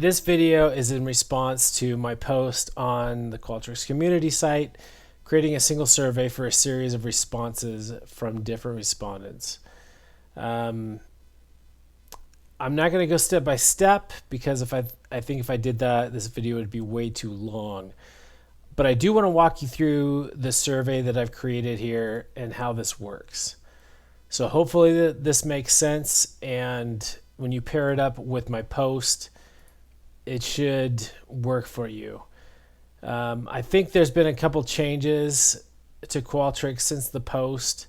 This video is in response to my post on the Qualtrics community site, creating a single survey for a series of responses from different respondents. I'm not going to go step by step because I think if I did that, this video would be way too long. But I do want to walk you through the survey that I've created here and how this works. So hopefully this makes sense, and when you pair it up with my post, it should work for you. I think there's been a couple changes to Qualtrics since the post,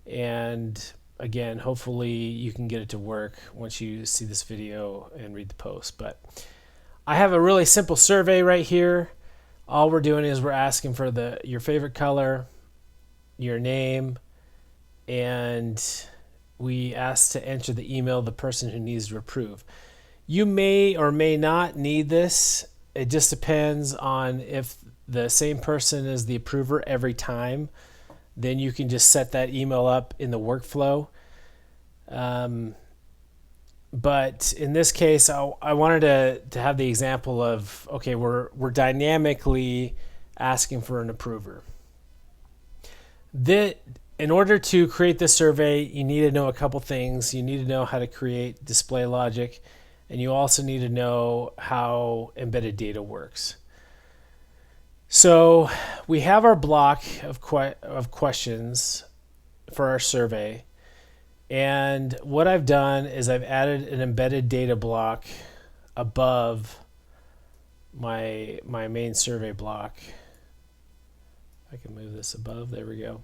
and again, hopefully you can get it to work once you see this video and read the post. But I have a really simple survey right here. All we're doing is we're asking for your favorite color, your name, and we ask to enter the email of the person who needs to approve. You may or may not need this. It just depends on if the same person is the approver every time. Then you can just set that email up in the workflow. But in this case, I wanted to have the example of, okay, we're dynamically asking for an approver. In order to create this survey, you need to know a couple things. You need to know how to create display logic, and you also need to know how embedded data works. So we have our block of questions for our survey. And what I've done is I've added an embedded data block above my main survey block. I can move this above, there we go.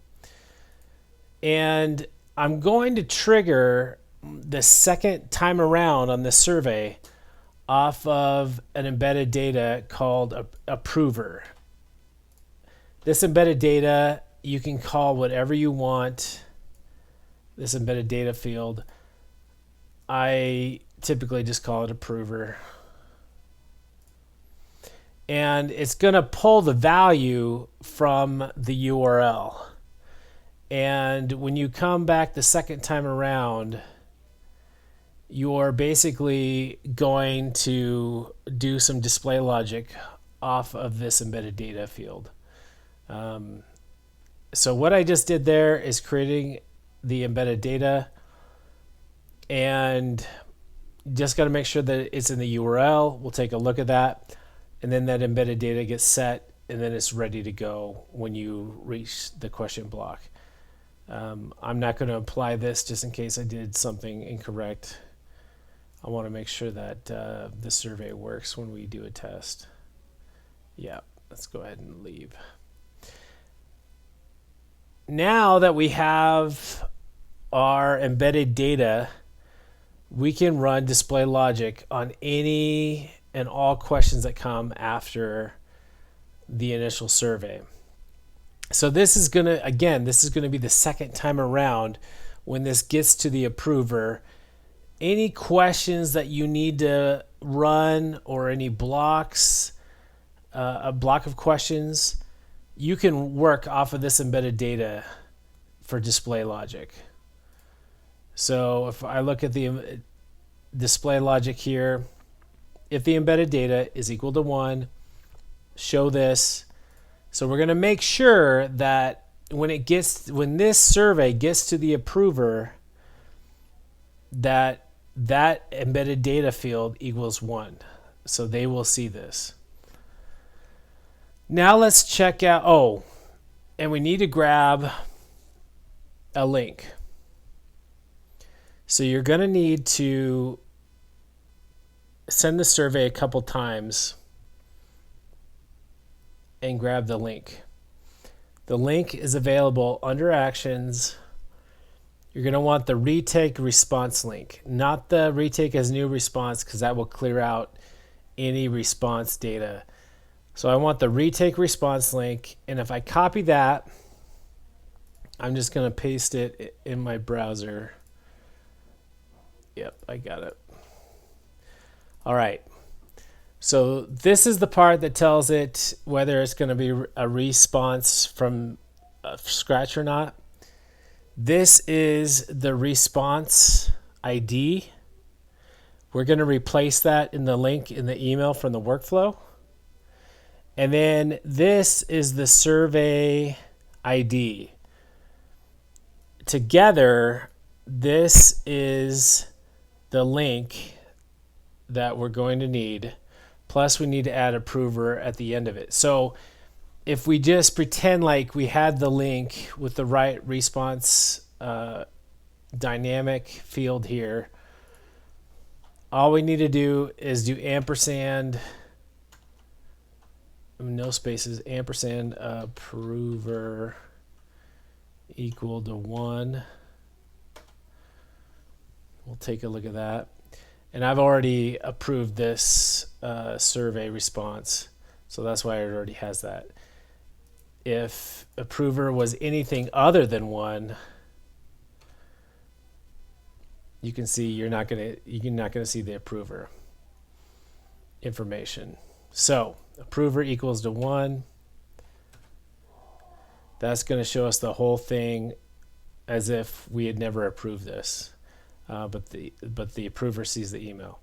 And I'm going to trigger the second time around on this survey off of an embedded data called approver. This embedded data, you can call whatever you want. This embedded data field, I typically just call it approver. And it's going to pull the value from the URL. And when you come back the second time around, you're basically going to do some display logic off of this embedded data field. So what I just did there is creating the embedded data, and just got to make sure that it's in the URL. We'll take a look at that, and then that embedded data gets set, and then it's ready to go when you reach the question block. I'm not going to apply this just in case I did something incorrect. I want to make sure that the survey works when we do a test. Yeah, let's go ahead and leave. Now that we have our embedded data, we can run display logic on any and all questions that come after the initial survey. So this is going to be the second time around when this gets to the approver. Any questions that you need to run or any blocks, a block of questions, you can work off of this embedded data for display logic. So if I look at the display logic here, if the embedded data is equal to 1, show this. So we're going to make sure that when this survey gets to the approver, that embedded data field equals 1. So they will see this. Now let's check out, and we need to grab a link. So you're going to need to send the survey a couple times and grab the link. The link is available under Actions. You're going to want the retake response link, not the retake as new response, because that will clear out any response data. So I want the retake response link, and if I copy that, I'm just going to paste it in my browser. Yep, I got it. All right. So this is the part that tells it whether it's going to be a response from scratch or not. This is the response ID. We're going to replace that in the link in the email from the workflow. And then this is the survey ID. Together, this is the link that we're going to need. Plus, we need to add approver at the end of it. So if we just pretend like we had the link with the right response dynamic field here, all we need to do is do ampersand, no spaces, ampersand approver equal to 1. We'll take a look at that. And I've already approved this survey response, so that's why it already has that. If approver was anything other than 1, you can see you're not gonna see the approver information. So approver equals to 1. That's going to show us the whole thing as if we had never approved this, but the approver sees the email.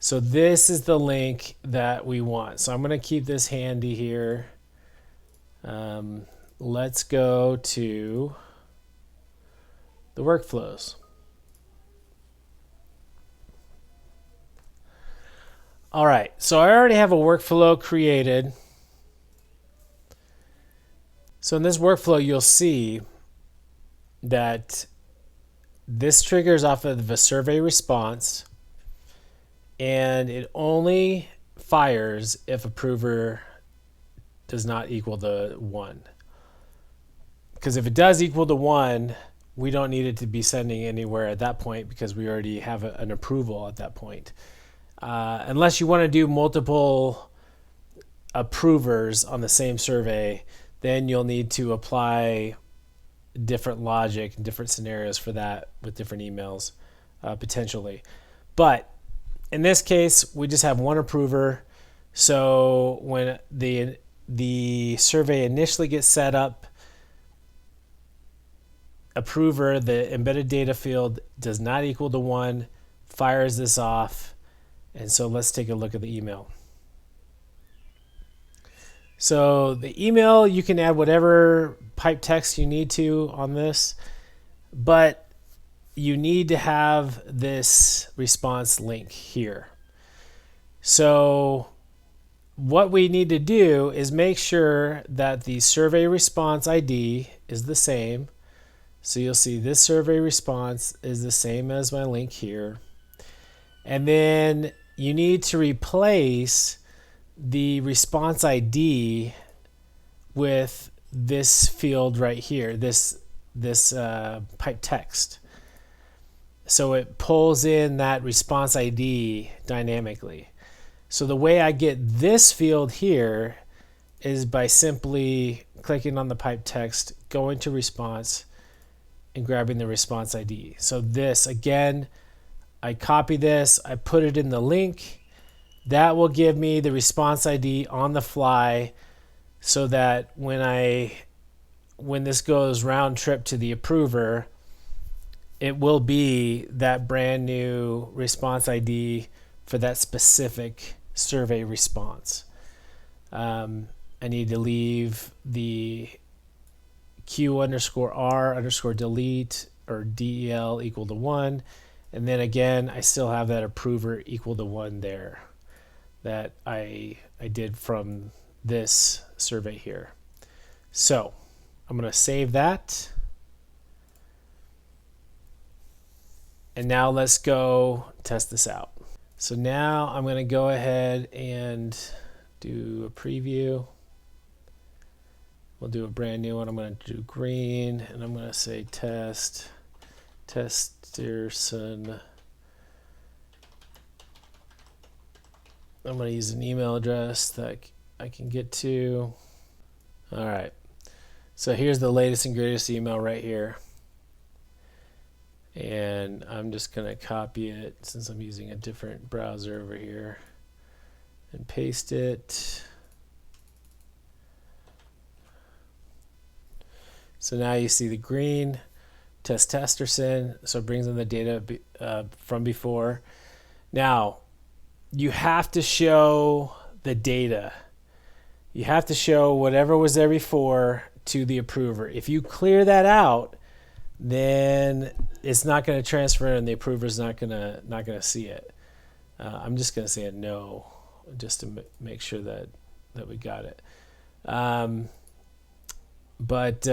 So this is the link that we want. So I'm going to keep this handy here. Let's go to the workflows. All right, so I already have a workflow created. So in this workflow, you'll see that this triggers off of the survey response, and it only fires if approver does not equal the 1. Because if it does equal to 1, we don't need it to be sending anywhere at that point because we already have an approval at that point. Unless you want to do multiple approvers on the same survey, then you'll need to apply different logic and different scenarios for that with different emails, potentially. But in this case, we just have one approver. So when the survey initially gets set up, approver, the embedded data field does not equal to 1, fires this off. And so let's take a look at the email. So the email, you can add whatever pipe text you need to on this, but you need to have this response link here. So what we need to do is make sure that the survey response ID is the same. So you'll see this survey response is the same as my link here. And then you need to replace the response ID with this field right here, this pipe text. So it pulls in that response ID dynamically. So the way I get this field here is by simply clicking on the pipe text, going to response, and grabbing the response ID. So this, again, I copy this, I put it in the link. That will give me the response ID on the fly so that when this goes round trip to the approver, it will be that brand new response ID for that specific survey response. I need to leave the Q_R_delete or DEL equal to 1. And then again, I still have that approver equal to 1 there that I did from this survey here. So I'm going to save that. And now let's go test this out. So now I'm going to go ahead and do a preview. We'll do a brand new one. I'm going to do green, and I'm going to say Testerson. I'm going to use an email address that I can get to. All right. So here's the latest and greatest email right here. And I'm just going to copy it since I'm using a different browser over here and paste it. So now you see the green, Testerson, so it brings in the data from before. Now, you have to show the data. You have to show whatever was there before to the approver. If you clear that out, then it's not going to transfer and the approver's not going to see it. I'm just going to say a no just to make sure that we got it. But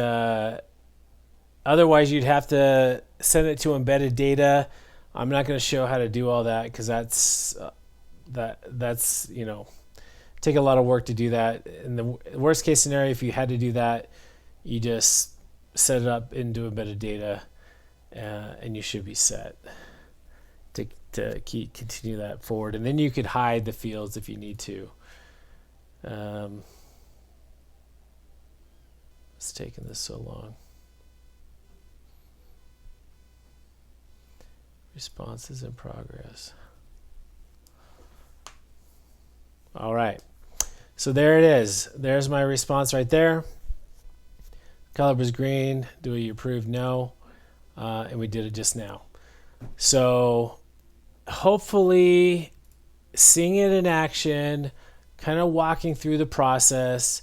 otherwise, you'd have to send it to embedded data. I'm not going to show how to do all that because that's take a lot of work to do that. In the worst case scenario, if you had to do that, you just set it up into embedded data, and you should be set to continue that forward. And then you could hide the fields if you need to. It's taking this so long. Responses in progress. All right. So there it is. There's my response right there. Color was green. Do we approve? No. And we did it just now. So hopefully seeing it in action, kind of walking through the process.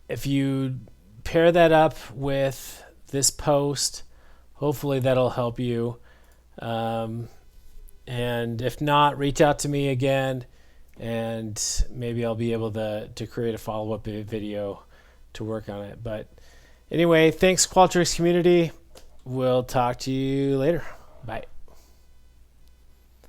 If you pair that up with this post, hopefully that'll help you. And if not, reach out to me again, and maybe I'll be able to create a follow-up video to work on it. But anyway, thanks, Qualtrics community. We'll talk to you later. Bye.